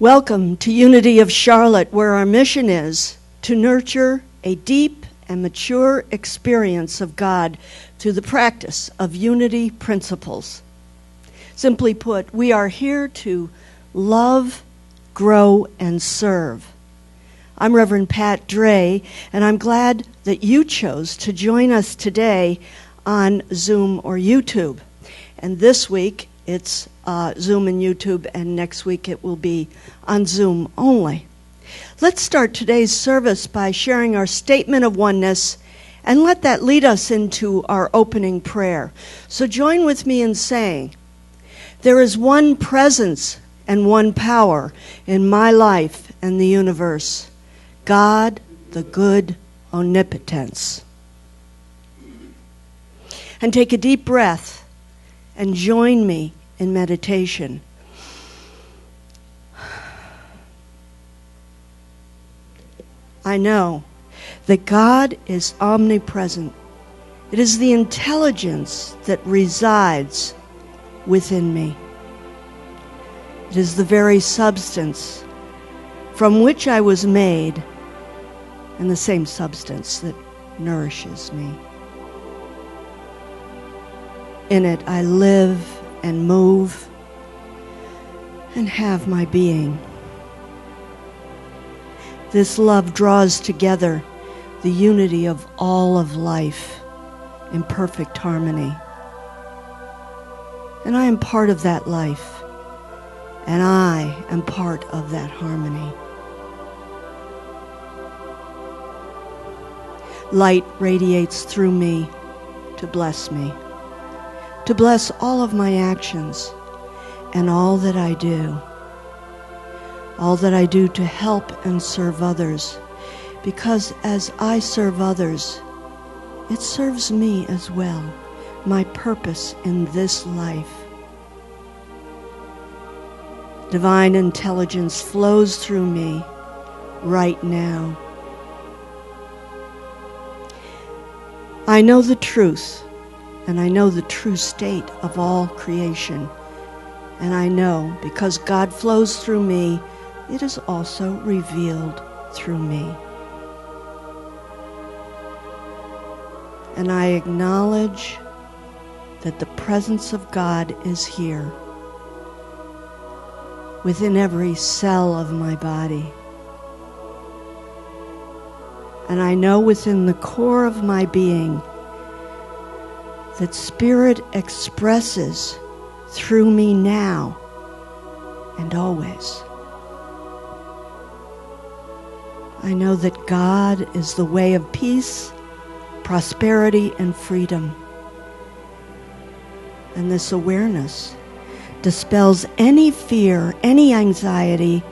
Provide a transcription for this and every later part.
Welcome to Unity of Charlotte, where our mission is to nurture a deep and mature experience of God through the practice of unity principles. Simply put, we are here to love, grow, and serve. I'm Reverend Pat Dre, and I'm glad that you chose to join us today on Zoom or YouTube. And this week, it's Zoom and YouTube, and next week it will be on Zoom only. Let's start today's service by sharing our statement of oneness, and let that lead us into our opening prayer. So join with me in saying, there is one presence and one power in my life and the universe, God, the good omnipotence. And take a deep breath and join me in meditation. I know that God is omnipresent. It is the intelligence that resides within me. It is the very substance from which I was made, and the same substance that nourishes me. In it I live and move and have my being. This love draws together the unity of all of life in perfect harmony. And I am part of that life, and I am part of that harmony. Light radiates through me to bless me, to bless all of my actions and all that I do to help and serve others, because as I serve others, it serves me as well, my purpose in this life. Divine intelligence flows through me right now. I know the truth, and I know the true state of all creation. And I know, because God flows through me, it is also revealed through me. And I acknowledge that the presence of God is here, within every cell of my body. And I know within the core of my being that Spirit expresses through me now and always. I know that God is the way of peace, prosperity, and freedom. And this awareness dispels any fear, any anxiety,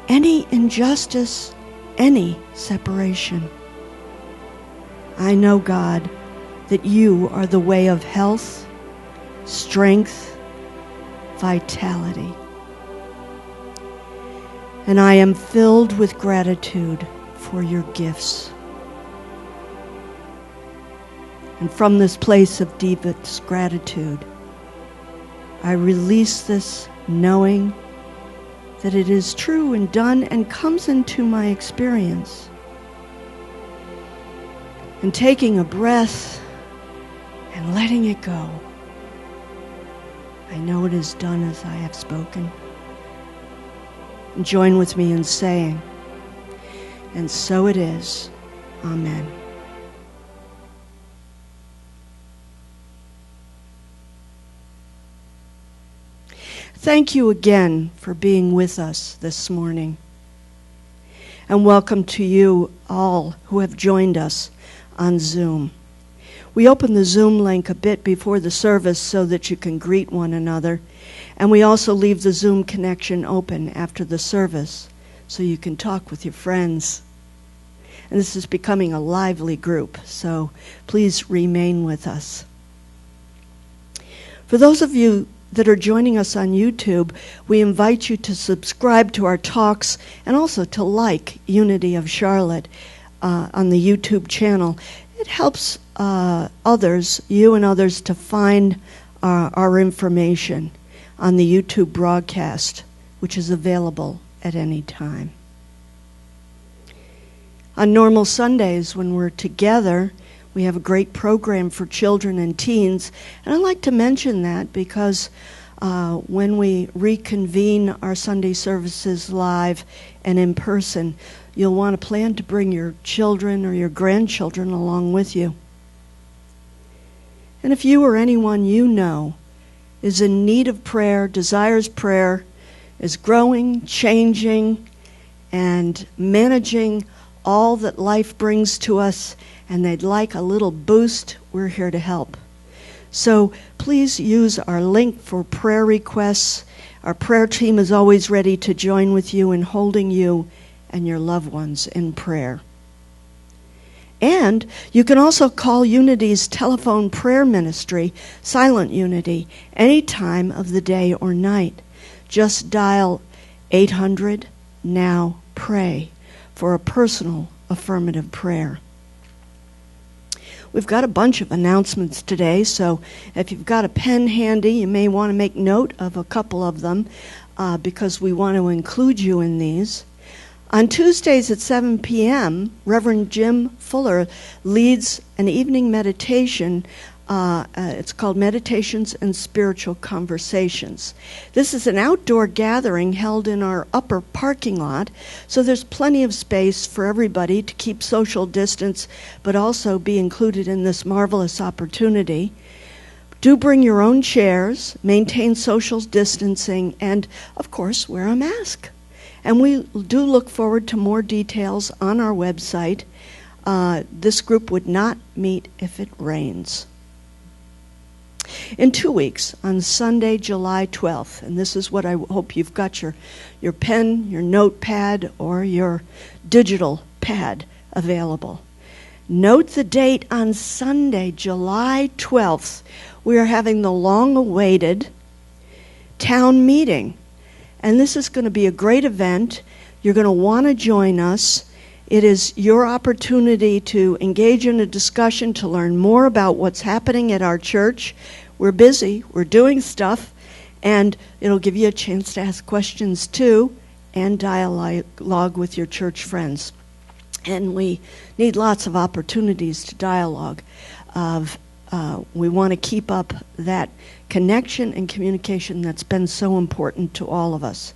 any injustice, any separation. I know, God, that you are the way of health, strength, vitality. And I am filled with gratitude for your gifts. And from this place of deepest gratitude, I release this knowing that it is true and done and comes into my experience. And taking a breath and letting it go, I know it is done as I have spoken. And join with me in saying, and so it is. Amen. Thank you again for being with us this morning. And welcome to you all who have joined us on Zoom. We opened the Zoom link a bit before the service so that you can greet one another. And we also leave the Zoom connection open after the service so you can talk with your friends. And this is becoming a lively group, so please remain with us. For those of you that are joining us on YouTube, we invite you to subscribe to our talks and also to like Unity of Charlotte on the YouTube channel. It helps others, you and others, to find our information on the YouTube broadcast, which is available at any time. On normal Sundays, when we're together, we have a great program for children and teens. And I like to mention that because when we reconvene our Sunday services live and in person, you'll want to plan to bring your children or your grandchildren along with you. And if you or anyone you know is in need of prayer, desires prayer, is growing, changing, and managing all that life brings to us, and they'd like a little boost, we're here to help. So please use our link for prayer requests. Our prayer team is always ready to join with you in holding you and your loved ones in prayer. And you can also call Unity's telephone prayer ministry, Silent Unity, any time of the day or night. Just dial 800-NOW-PRAY for a personal affirmative prayer. We've got a bunch of announcements today, so if you've got a pen handy, you may want to make note of a couple of them because we want to include you in these. On Tuesdays at 7 p.m., Reverend Jim Fuller leads an evening meditation. It's called Meditations and Spiritual Conversations. This is an outdoor gathering held in our upper parking lot, so there's plenty of space for everybody to keep social distance, but also be included in this marvelous opportunity. Do bring your own chairs, maintain social distancing, and, of course, wear a mask. And we do look forward to more details on our website. This group would not meet if it rains. In 2 weeks, on Sunday, July 12th, and this is what I hope you've got your pen, your notepad, or your digital pad available. Note the date on Sunday, July 12th. We are having the long-awaited town meeting. And this is going to be a great event. You're going to want to join us. It is your opportunity to engage in a discussion, to learn more about what's happening at our church. We're busy, we're doing stuff, and it'll give you a chance to ask questions too and dialogue with your church friends. And we need lots of opportunities to dialogue. We want to keep up that connection and communication that's been so important to all of us.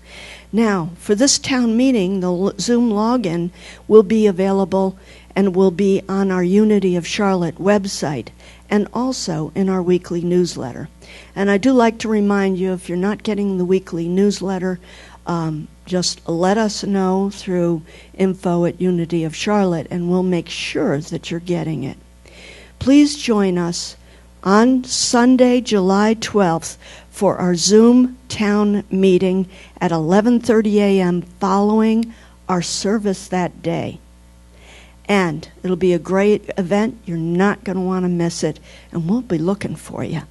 Now, for this town meeting, the Zoom login will be available and will be on our Unity of Charlotte website and also in our weekly newsletter. And I do like to remind you, if you're not getting the weekly newsletter, just let us know through info@Unity of Charlotte, and we'll make sure that you're getting it. Please join us on Sunday, July 12th, for our Zoom town meeting at 11:30 a.m. following our service that day. And it'll be a great event. You're not going to want to miss it, and we'll be looking for you.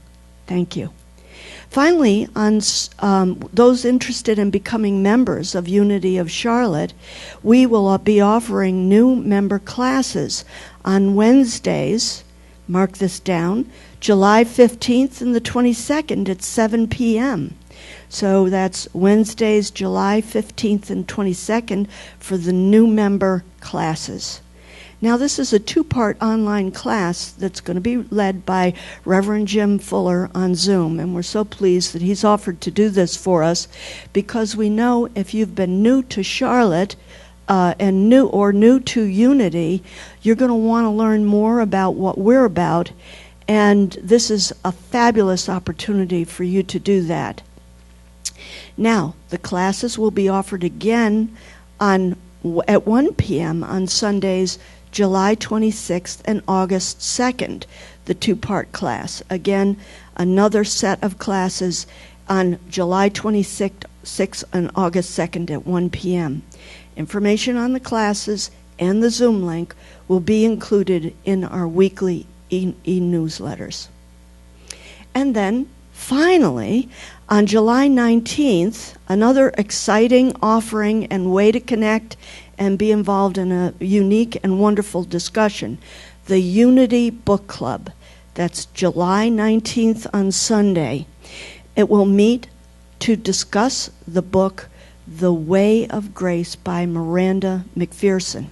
Thank you. Finally, on those interested in becoming members of Unity of Charlotte, we will be offering new member classes on Wednesdays. Mark this down, July 15th and the 22nd at 7 p.m. So that's Wednesdays, July 15th and 22nd for the new member classes. Now, this is a two-part online class that's going to be led by Reverend Jim Fuller on Zoom, and we're so pleased that he's offered to do this for us because we know if you've been new to Charlotte, and new to Unity, you're going to want to learn more about what we're about, and this is a fabulous opportunity for you to do that. Now, the classes will be offered again at 1 p.m. on Sundays, July 26th and August 2nd, the two-part class. Again, another set of classes on July 26th and August 2nd at 1 p.m. Information on the classes and the Zoom link will be included in our weekly e-newsletters. And then, finally, on July 19th, another exciting offering and way to connect and be involved in a unique and wonderful discussion, the Unity Book Club. That's July 19th on Sunday. It will meet to discuss the book The Way of Grace by Miranda McPherson.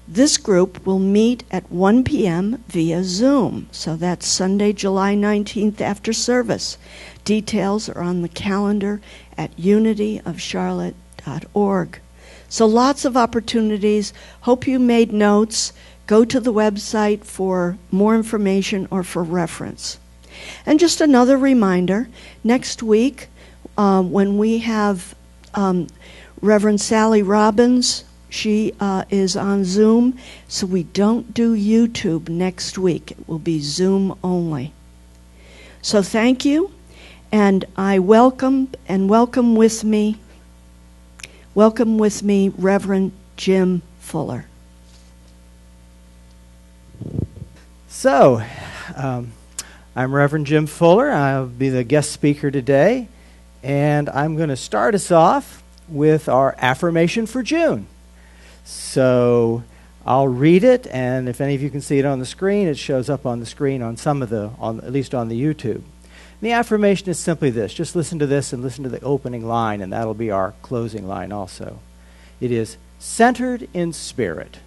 This group will meet at 1 p.m. via Zoom, so that's Sunday, July 19th after service. Details are on the calendar at unityofcharlotte.org. So lots of opportunities. Hope you made notes. Go to the website for more information or for reference. And just another reminder, next week when we have Reverend Sally Robbins, she is on Zoom, so we don't do YouTube next week. It will be Zoom only. So thank you, and I welcome with me Reverend Jim Fuller. So, I'm Reverend Jim Fuller. I'll be the guest speaker today, and I'm going to start us off with our affirmation for June. So I'll read it, and if any of you can see it on the screen, it shows up on the screen on at least on the YouTube. And the affirmation is simply this. Just listen to this and listen to the opening line, and that'll be our closing line also. It is, centered in spirit.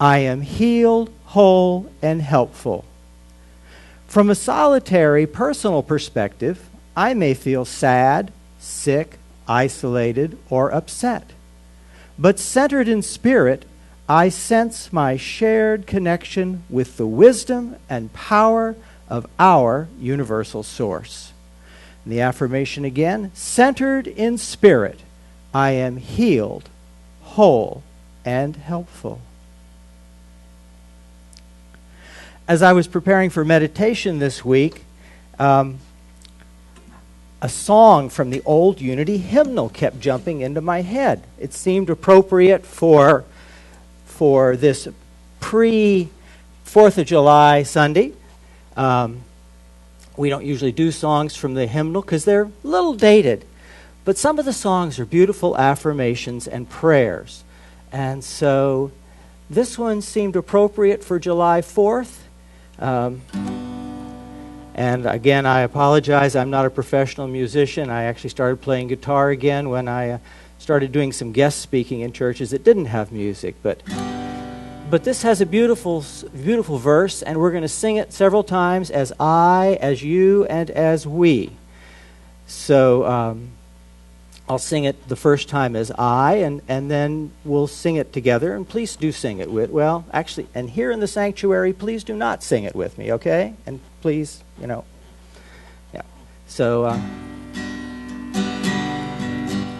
I am healed, whole, and helpful. From a solitary personal perspective, I may feel sad, sick, isolated, or upset. But centered in spirit, I sense my shared connection with the wisdom and power of our universal source. And the affirmation again, centered in spirit, I am healed, whole, and helpful. As I was preparing for meditation this week, a song from the old Unity hymnal kept jumping into my head. It seemed appropriate for this pre-4th of July Sunday. We don't usually do songs from the hymnal because they're a little dated. But some of the songs are beautiful affirmations and prayers. And so this one seemed appropriate for July 4th. And again, I apologize. I'm not a professional musician. I actually started playing guitar again when I started doing some guest speaking in churches that didn't have music. But this has a beautiful, beautiful verse, and we're going to sing it several times as I, as you, and as we. So I'll sing it the first time as I, and then we'll sing it together. And please do sing it with, well, actually, and here in the sanctuary, please do not sing it with me, okay? And please, yeah. So,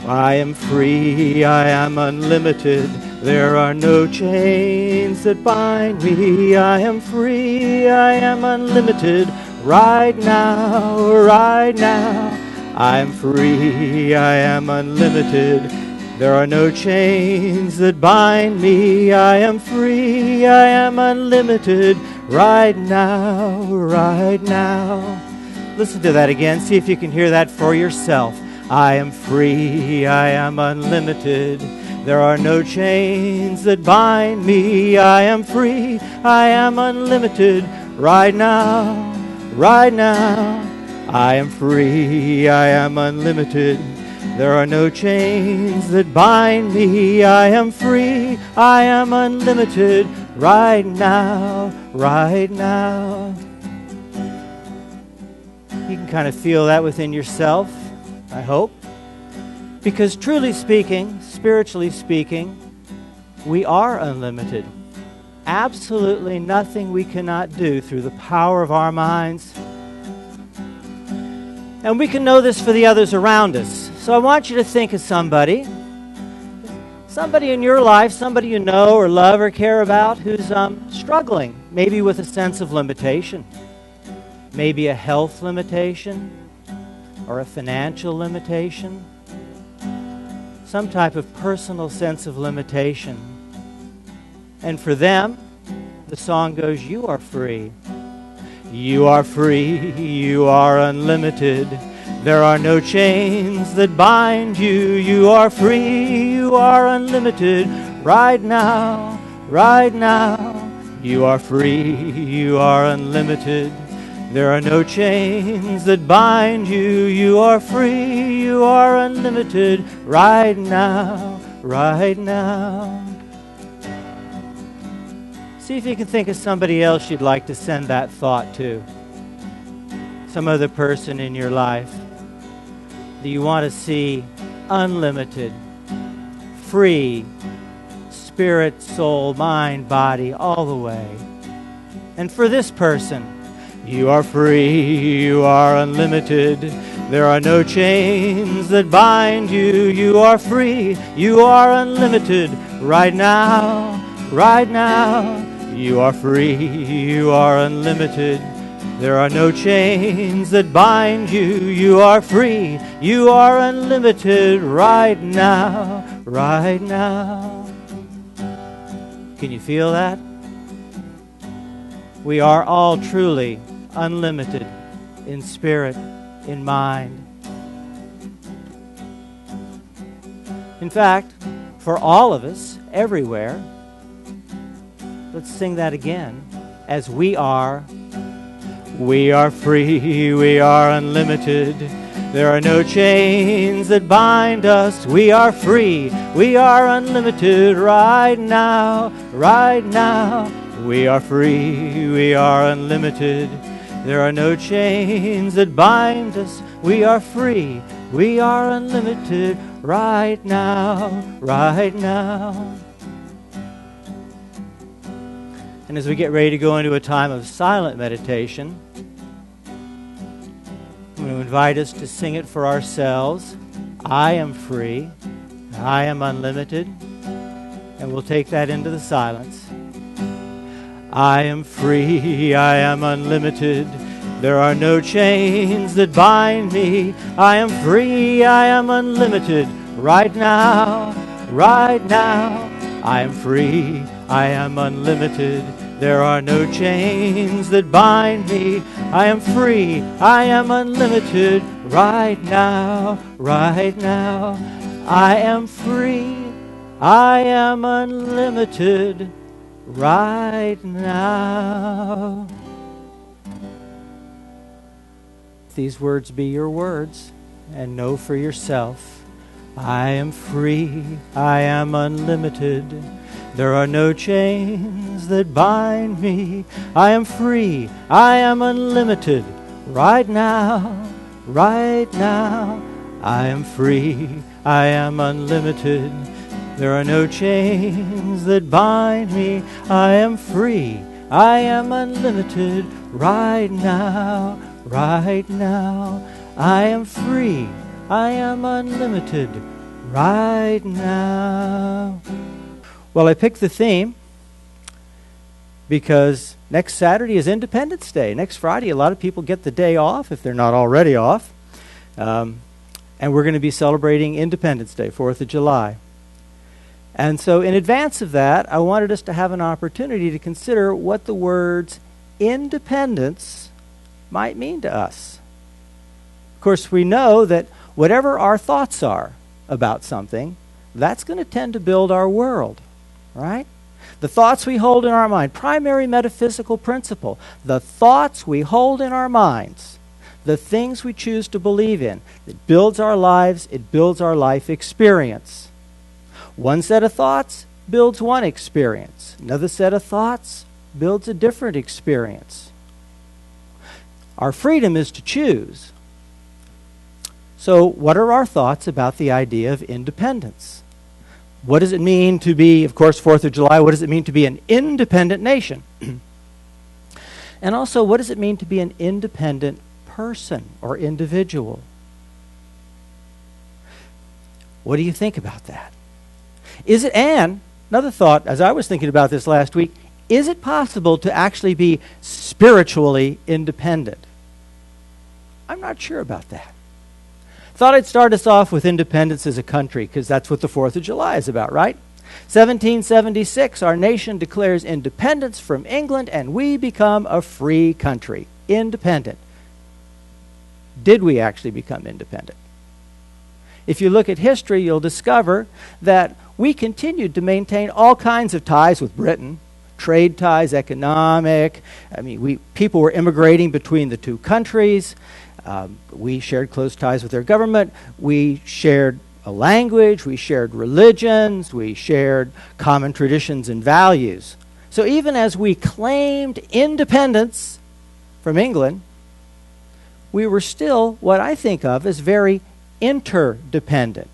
I am free, I am unlimited. There are no chains that bind me. I am free, I am unlimited. Right now, right now. I am free, I am unlimited. There are no chains that bind me. I am free, I am unlimited. Right now, right now. Listen to that again. See if you can hear that for yourself. I am free, I am unlimited. There are no chains that bind me. I am free, I am unlimited. Right now, right now. I am free, I am unlimited. There are no chains that bind me. I am free, I am unlimited. Right now, right now. You can kind of feel that within yourself, I hope. Because truly speaking, spiritually speaking, we are unlimited. Absolutely nothing we cannot do through the power of our minds. And we can know this for the others around us. So I want you to think of somebody in your life, somebody you know or love or care about who's struggling, maybe with a sense of limitation, maybe a health limitation or a financial limitation, some type of personal sense of limitation. And for them, the song goes, you are free. You are free, you are unlimited. There are no chains that bind you. You are free, you are unlimited. Right now, right now. You are free, you are unlimited. There are no chains that bind you. You are free. You are unlimited right now, right now. See if you can think of somebody else you'd like to send that thought to. Some other person in your life that you want to see unlimited, free, spirit, soul, mind, body, all the way. And for this person, you are free, you are unlimited. There are no chains that bind you. You are free, you are unlimited right now, right now. You are free, you are unlimited. There are no chains that bind you. You are free, you are unlimited right now, right now. Can you feel that? We are all truly unlimited in spirit, in mind. In fact, for all of us, everywhere, let's sing that again. As we are free, we are unlimited. There are no chains that bind us. We are free, we are unlimited right now, right now. We are free, we are unlimited. There are no chains that bind us. We are free, we are unlimited right now, right now. And as we get ready to go into a time of silent meditation, I'm going to invite us to sing it for ourselves. I am free, I am unlimited, and we'll take that into the silence. I am free, I am unlimited. There are no chains that bind me. I am free, I am unlimited right now, right now. I am free, I am unlimited. There are no chains that bind me. I am free, I am unlimited right now, right now. I am free, I am unlimited right now. These words be your words, and know for yourself, I am free, I am unlimited. There are no chains that bind me. I am free, I am unlimited right now, right now. I am free, I am unlimited. There are no chains that bind me. I am free, I am unlimited right now, right now. I am free, I am unlimited right now. Well, I picked the theme because next Saturday is Independence Day. Next Friday, a lot of people get the day off if they're not already off. And we're going to be celebrating Independence Day, 4th of July. And so in advance of that, I wanted us to have an opportunity to consider what the words independence might mean to us. Of course, we know that whatever our thoughts are about something, that's going to tend to build our world, right? The thoughts we hold in our mind, primary metaphysical principle, the thoughts we hold in our minds, the things we choose to believe in, it builds our lives, it builds our life experience. One set of thoughts builds one experience. Another set of thoughts builds a different experience. Our freedom is to choose. So what are our thoughts about the idea of independence? What does it mean to be, of course, 4th of July, what does it mean to be an independent nation? And also, what does it mean to be an independent person or individual? What do you think about that? Is it, and another thought, as I was thinking about this last week, is it possible to actually be spiritually independent? I'm not sure about that. Thought I'd start us off with independence as a country, because that's what the 4th of July is about, right? 1776, our nation declares independence from England, and we become a free country. Independent. Did we actually become independent? If you look at history, you'll discover that we continued to maintain all kinds of ties with Britain. trade ties, economic. I mean, people were immigrating between the two countries. We shared close ties with their government. We shared a language. We shared religions. We shared common traditions and values. So even as we claimed independence from England, we were still what I think of as very interdependent.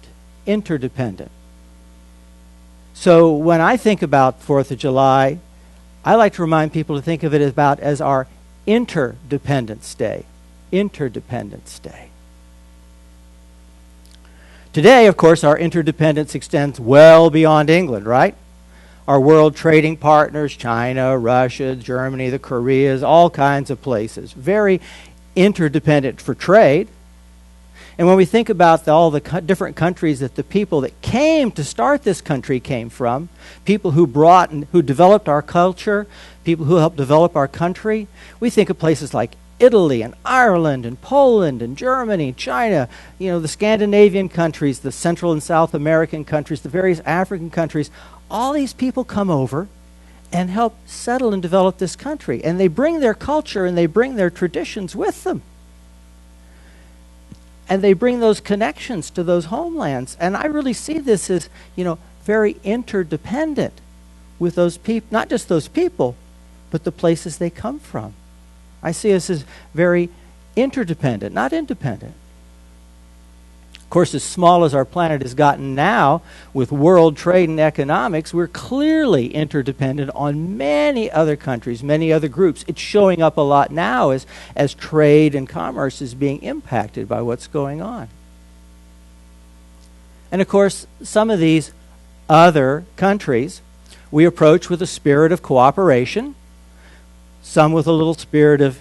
So when I think about 4th of July, I like to remind people to think of it as our Interdependence Day. Interdependence Day. Today, of course, our interdependence extends well beyond England, right? Our world trading partners, China, Russia, Germany, the Koreas, all kinds of places. Very interdependent for trade. And when we think about all the different countries that the people that came to start this country came from, people who brought and who developed our culture, people who helped develop our country, we think of places like Italy and Ireland and Poland and Germany, China, the Scandinavian countries, the Central and South American countries, the various African countries. All these people come over and help settle and develop this country. And they bring their culture and they bring their traditions with them. And they bring those connections to those homelands. And I really see this as, very interdependent with those people, not just those people, but the places they come from. I see us as very interdependent, not independent. Of course, as small as our planet has gotten now, with world trade and economics, we're clearly interdependent on many other countries, many other groups. It's showing up a lot now as trade and commerce is being impacted by what's going on. And of course, some of these other countries we approach with a spirit of cooperation, some with a little spirit of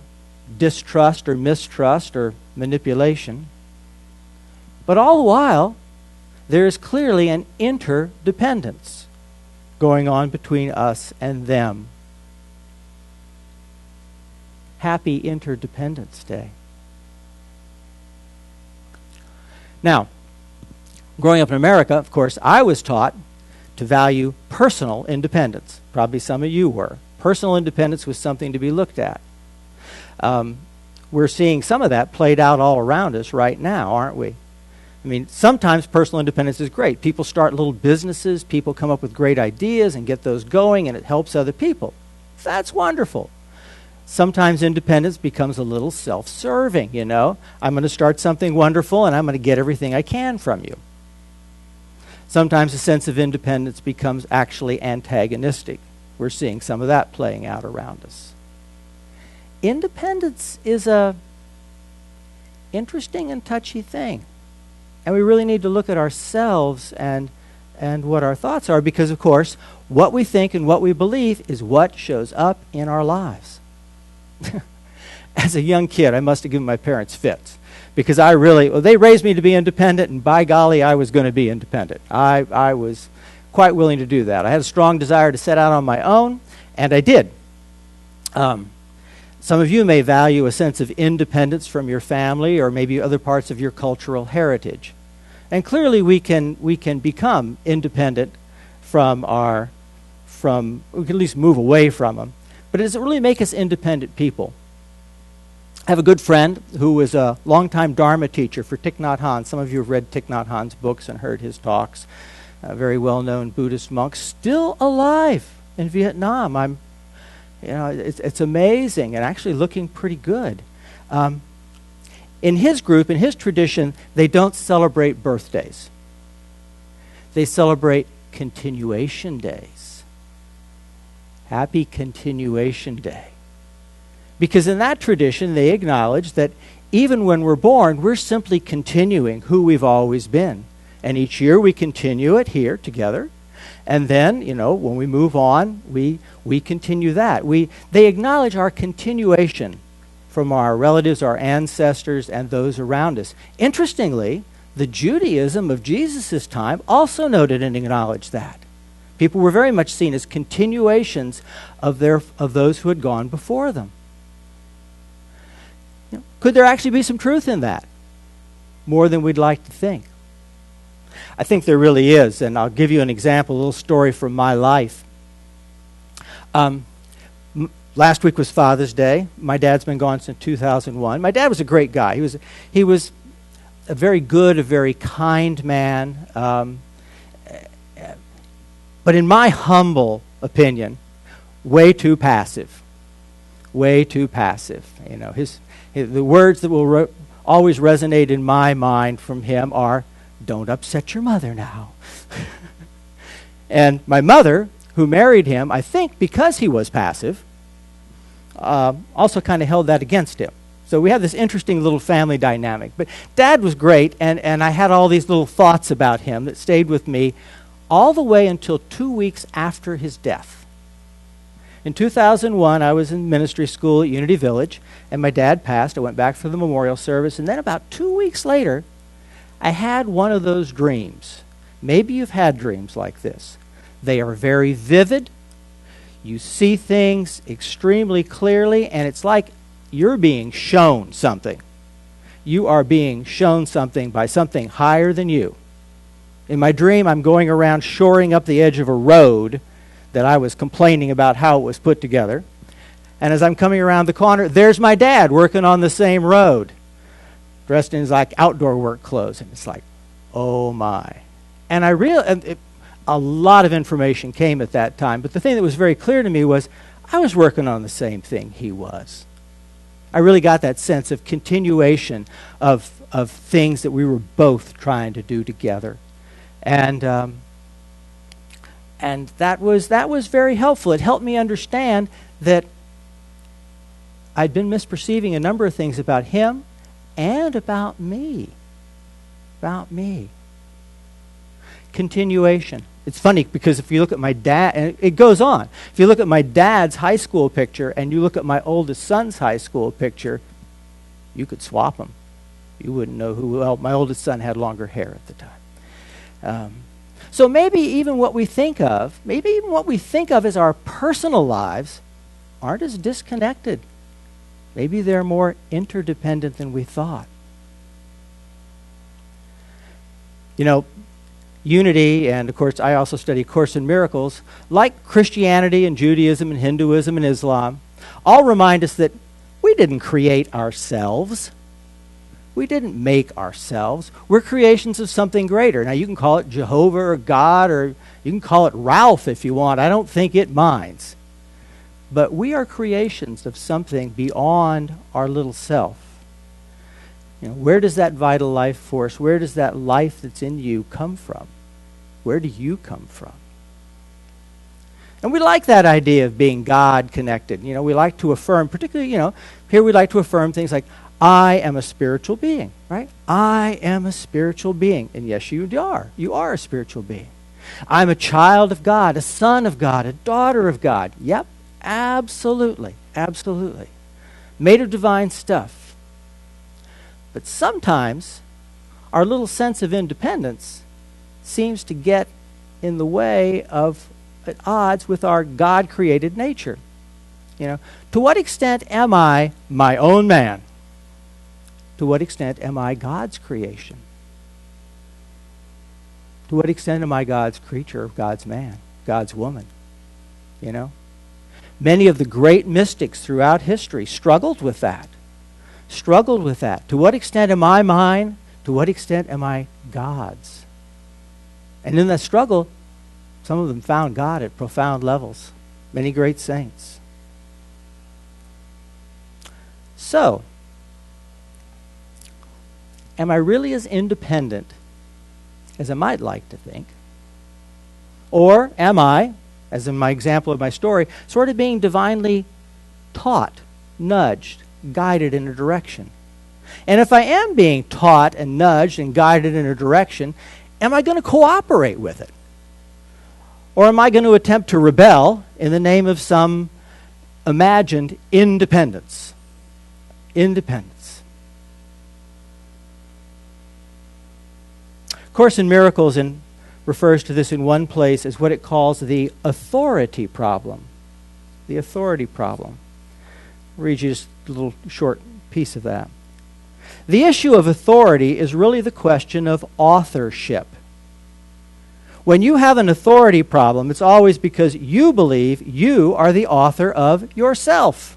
distrust or mistrust or manipulation. But all the while, there is clearly an interdependence going on between us and them. Happy Interdependence Day. Now, growing up in America, of course, I was taught to value personal independence. Probably some of you were. Personal independence was something to be looked at. We're seeing some of that played out all around us right now, aren't we? I mean, sometimes personal independence is great. People start little businesses, people come up with great ideas and get those going, and it helps other people. That's wonderful. Sometimes independence becomes a little self-serving, I'm going to start something wonderful and I'm going to get everything I can from you. Sometimes a sense of independence becomes actually antagonistic. We're seeing some of that playing out around us. Independence is a interesting and touchy thing. And we really need to look at ourselves and what our thoughts are, because, of course, what we think and what we believe is what shows up in our lives. As a young kid, I must have given my parents fits, because they raised me to be independent, and by golly, I was going to be independent. I was quite willing to do that. I had a strong desire to set out on my own, and I did. Some of you may value a sense of independence from your family or maybe other parts of your cultural heritage. And clearly we can become independent we can at least move away from them. But does it really make us independent people? I have a good friend who was a longtime Dharma teacher for Thich Nhat Hanh. Some of you have read Thich Nhat Hanh's books and heard his talks. A very well-known Buddhist monk, still alive in Vietnam. It's amazing and actually looking pretty good. In his group, in his tradition, they don't celebrate birthdays. They celebrate continuation days. Happy Continuation Day. Because in that tradition, they acknowledge that even when we're born, we're simply continuing who we've always been. And each year we continue it here together. And then, when we move on, we continue that. They acknowledge our continuation from our relatives, our ancestors, and those around us. Interestingly, the Judaism of Jesus' time also noted and acknowledged that. People were very much seen as continuations of those who had gone before them. Could there actually be some truth in that? More than we'd like to think. I think there really is, and I'll give you an example, a little story from my life. Last week was Father's Day. My dad's been gone since 2001. My dad was a great guy. He was a very good, a very kind man. But in my humble opinion, way too passive. Way too passive. You know, the words that will always resonate in my mind from him are, "Don't upset your mother now." And my mother, who married him, I think because he was passive, also kind of held that against him. So we had this interesting little family dynamic. But Dad was great, and I had all these little thoughts about him that stayed with me all the way until 2 weeks after his death. In 2001, I was in ministry school at Unity Village, and my dad passed. I went back for the memorial service, and then about 2 weeks later, I had one of those dreams. Maybe you've had dreams like this. They are very vivid. You see things extremely clearly, and it's like you're being shown something. You are being shown something by something higher than you. In my dream, I'm going around shoring up the edge of a road that I was complaining about how it was put together. And as I'm coming around the corner, there's my dad working on the same road, dressed in his like outdoor work clothes. And it's like, oh my. And a lot of information came at that time. But the thing that was very clear to me was I was working on the same thing he was. I really got that sense of continuation of things that we were both trying to do together. And that was very helpful. It helped me understand that I'd been misperceiving a number of things about him and about me. About me. Continuation. It's funny because if you look at my dad, and it goes on. If you look at my dad's high school picture and you look at my oldest son's high school picture, you could swap them. You wouldn't know who. Well, my oldest son had longer hair at the time. So maybe even what we think of as our personal lives aren't as disconnected. Maybe they're more interdependent than we thought. You know, Unity, and of course I also study Course in Miracles, like Christianity and Judaism and Hinduism and Islam, all remind us that we didn't create ourselves. We didn't make ourselves. We're creations of something greater. Now you can call it Jehovah or God, or you can call it Ralph if you want. I don't think it minds. But we are creations of something beyond our little self. You know, where does that vital life force, where does that life that's in you come from? Where do you come from? And we like that idea of being God connected. You know, we like to affirm, particularly, here we like to affirm things like, I am a spiritual being, right? I am a spiritual being. And yes, you are. You are a spiritual being. I'm a child of God, a son of God, a daughter of God. Yep, absolutely, absolutely. Made of divine stuff. But sometimes our little sense of independence seems to get in the way of at odds with our God-created nature. You know, to what extent am I my own man? To what extent am I God's creation? To what extent am I God's creature, God's man, God's woman? You know? Many of the great mystics throughout history struggled with that. To what extent am I mine? To what extent am I God's? And in that struggle, some of them found God at profound levels. Many great saints. So, am I really as independent as I might like to think? Or am I, as in my example of my story, sort of being divinely taught, nudged, guided in a direction? And if I am being taught and nudged and guided in a direction, am I going to cooperate with it? Or am I going to attempt to rebel in the name of some imagined independence? Independence. Course in Miracles refers to this in one place as what it calls the authority problem. The authority problem. I'll read you just a little short piece of that. The issue of authority is really the question of authorship. When you have an authority problem, it's always because you believe you are the author of yourself.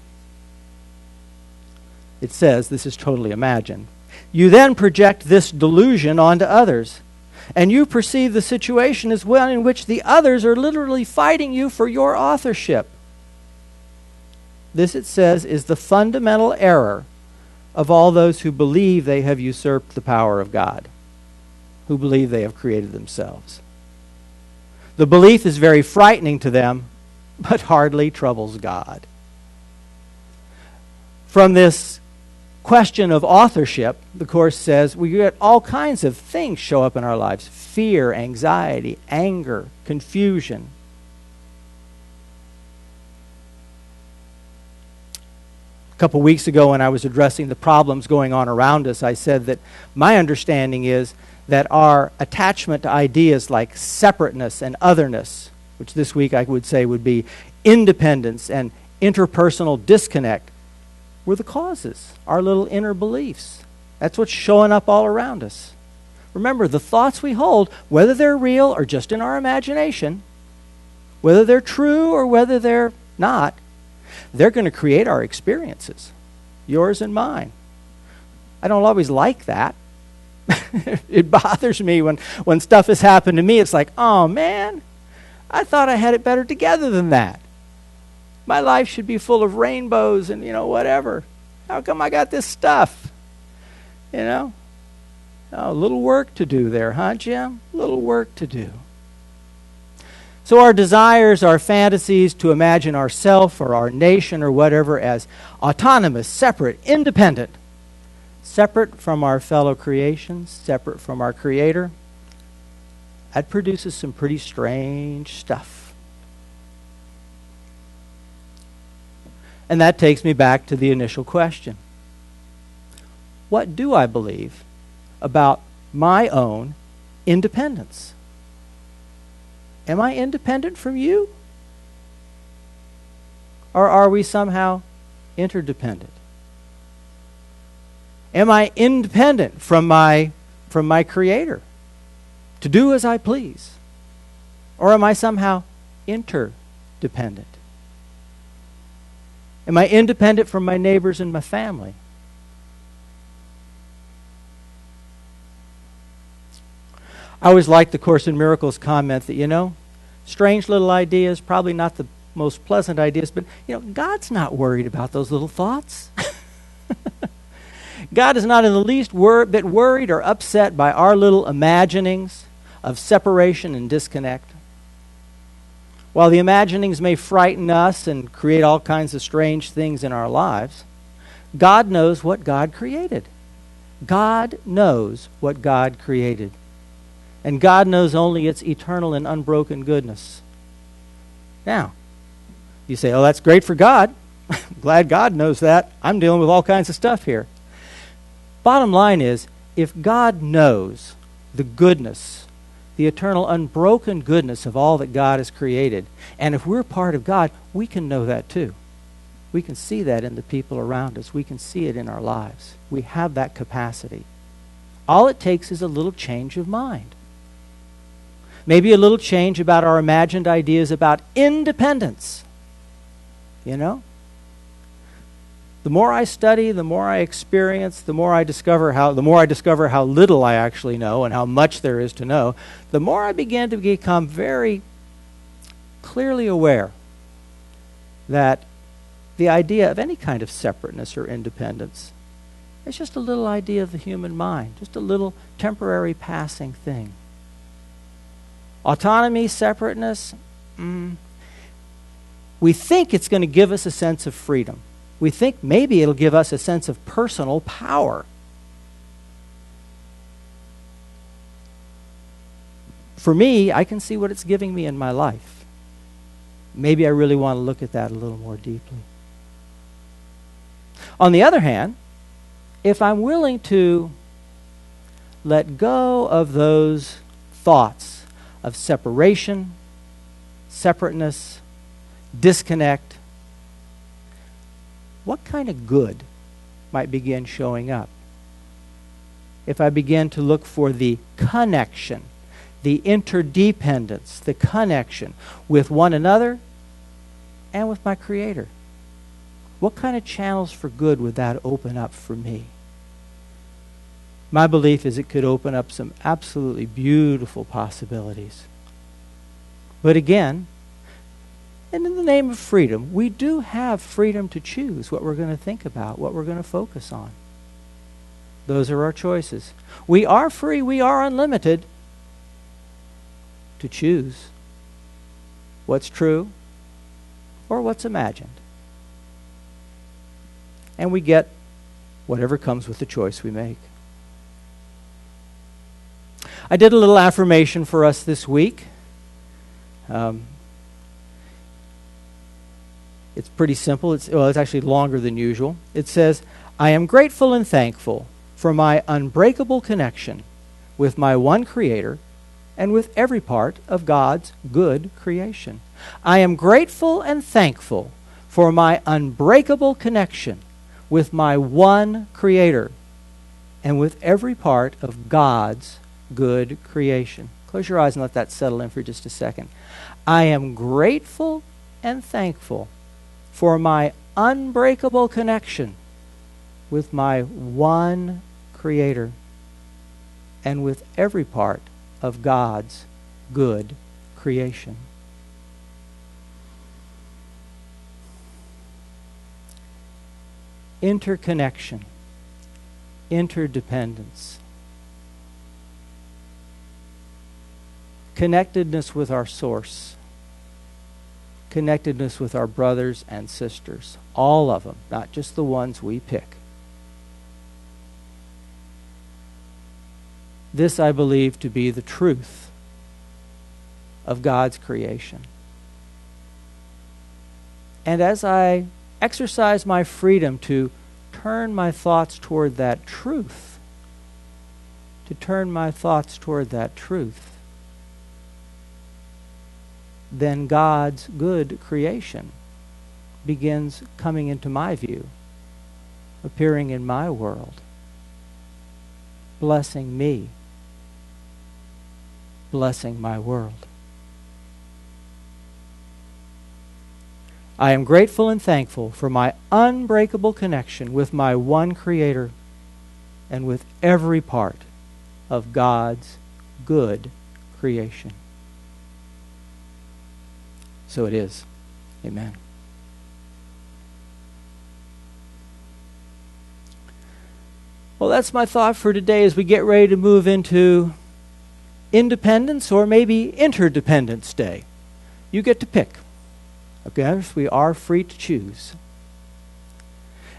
It says, this is totally imagined. You then project this delusion onto others, and you perceive the situation as one in which the others are literally fighting you for your authorship. This, it says, is the fundamental error of all those who believe they have usurped the power of God, who believe they have created themselves. The belief is very frightening to them, but hardly troubles God. From this question of authorship, the Course says we get all kinds of things show up in our lives: fear, anxiety, anger, confusion. A couple weeks ago when I was addressing the problems going on around us, I said that my understanding is that our attachment to ideas like separateness and otherness, which this week I would say would be independence and interpersonal disconnect, were the causes, our little inner beliefs. That's what's showing up all around us. Remember, the thoughts we hold, whether they're real or just in our imagination, whether they're true or whether they're not, they're going to create our experiences, yours and mine. I don't always like that. It bothers me when stuff has happened to me. It's like, oh man, I thought I had it better together than that. My life should be full of rainbows and, whatever. How come I got this stuff? Oh, a little work to do there, huh, Jim? A little work to do. So our desires, our fantasies to imagine ourself or our nation or whatever as autonomous, separate, independent, separate from our fellow creations, separate from our Creator, that produces some pretty strange stuff. And that takes me back to the initial question. What do I believe about my own independence? Am I independent from you? Or are we somehow interdependent? Am I independent from my Creator to do as I please? Or am I somehow interdependent? Am I independent from my neighbors and my family? I always like the Course in Miracles comment that, strange little ideas, probably not the most pleasant ideas, but, God's not worried about those little thoughts. God is not in the least bit worried or upset by our little imaginings of separation and disconnect. While the imaginings may frighten us and create all kinds of strange things in our lives, God knows what God created. God knows what God created. And God knows only its eternal and unbroken goodness. Now, you say, oh, that's great for God. I'm glad God knows that. I'm dealing with all kinds of stuff here. Bottom line is, if God knows the goodness, the eternal unbroken goodness of all that God has created, and if we're part of God, we can know that too. We can see that in the people around us. We can see it in our lives. We have that capacity. All it takes is a little change of mind. Maybe a little change about our imagined ideas about independence. The more I study, the more I experience, the more I discover how little I actually know and how much there is to know, the more I begin to become very clearly aware that the idea of any kind of separateness or independence is just a little idea of the human mind, just a little temporary passing thing. Autonomy, separateness, we think it's going to give us a sense of freedom. We think maybe it'll give us a sense of personal power. For me, I can see what it's giving me in my life. Maybe I really want to look at that a little more deeply. On the other hand, if I'm willing to let go of those thoughts of separation, separateness, disconnect, what kind of good might begin showing up? If I begin to look for the connection, the interdependence, the connection with one another and with my Creator. What kind of channels for good would that open up for me? My belief is it could open up some absolutely beautiful possibilities. But again, and in the name of freedom, we do have freedom to choose what we're going to think about, what we're going to focus on. Those are our choices. We are free, we are unlimited to choose what's true or what's imagined. And we get whatever comes with the choice we make. I did a little affirmation for us this week. It's pretty simple. It's actually longer than usual. It says, I am grateful and thankful for my unbreakable connection with my one Creator and with every part of God's good creation. I am grateful and thankful for my unbreakable connection with my one Creator and with every part of God's good creation. Close your eyes and let that settle in for just a second. I am grateful and thankful for my unbreakable connection with my one Creator and with every part of God's good creation. Interconnection, interdependence, connectedness with our source, connectedness with our brothers and sisters, all of them, not just the ones we pick. This I believe to be the truth of God's creation. And as I exercise my freedom to turn my thoughts toward that truth, then God's good creation begins coming into my view, appearing in my world, blessing me, blessing my world. I am grateful and thankful for my unbreakable connection with my one Creator and with every part of God's good creation. So it is. Amen. Well, that's my thought for today as we get ready to move into Independence or maybe Interdependence Day. You get to pick. Okay, we are free to choose.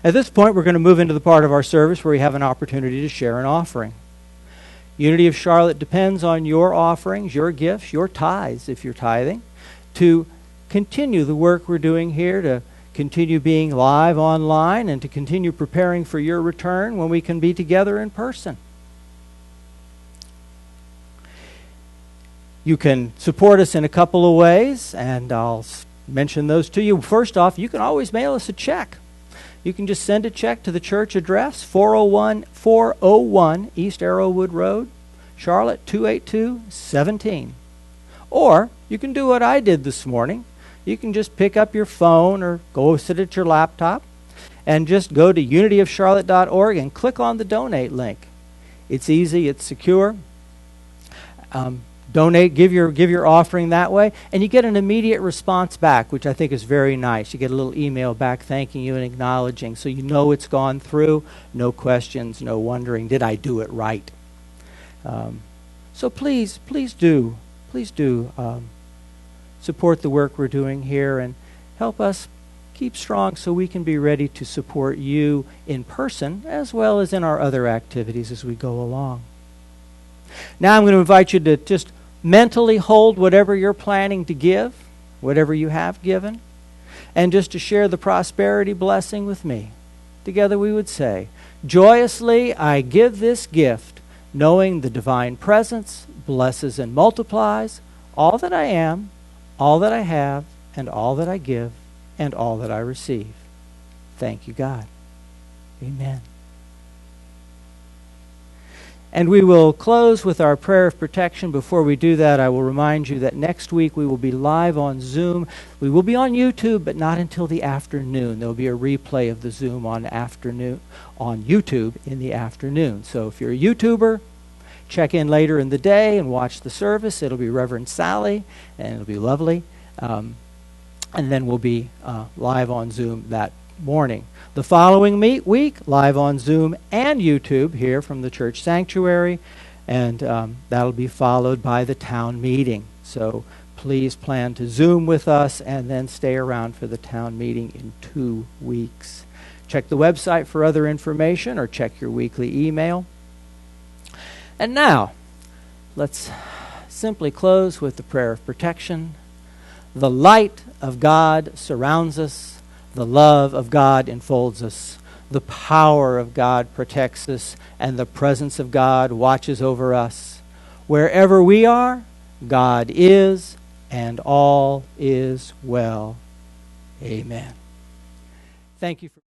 At this point, we're going to move into the part of our service where we have an opportunity to share an offering. Unity of Charlotte depends on your offerings, your gifts, your tithes, if you're tithing, to continue the work we're doing here, to continue being live online, and to continue preparing for your return when we can be together in person. You can support us in a couple of ways, and I'll mention those to you. First off, you can always mail us a check. You can just send a check to the church address, 401 East Arrowwood Road, Charlotte 28217. Or you can do what I did this morning. You can just pick up your phone or go sit at your laptop and just go to unityofcharlotte.org and click on the donate link. It's easy, it's secure. Donate, give your offering that way, and you get an immediate response back, which I think is very nice. You get a little email back thanking you and acknowledging, so you know it's gone through. No questions, no wondering, did I do it right? So please do support the work we're doing here and help us keep strong so we can be ready to support you in person as well as in our other activities as we go along. Now I'm going to invite you to just mentally hold whatever you're planning to give, whatever you have given, and just to share the prosperity blessing with me. Together we would say, joyously I give this gift, knowing the divine presence blesses and multiplies all that I am, all that I have, and all that I give, and all that I receive. Thank you, God. Amen. And we will close with our prayer of protection. Before we do that, I will remind you that next week we will be live on Zoom. We will be on YouTube, but not until the afternoon. There will be a replay of the Zoom on YouTube in the afternoon. So if you're a YouTuber, check in later in the day and watch the service. It'll be Reverend Sally, and it'll be lovely. And then we'll be live on Zoom that morning. The following week, live on Zoom and YouTube here from the church sanctuary, and that'll be followed by the town meeting. So please plan to Zoom with us and then stay around for the town meeting in 2 weeks. Check the website for other information or check your weekly email. And now, let's simply close with the prayer of protection. The light of God surrounds us. The love of God enfolds us. The power of God protects us. And the presence of God watches over us. Wherever we are, God is, and all is well. Amen. Thank you for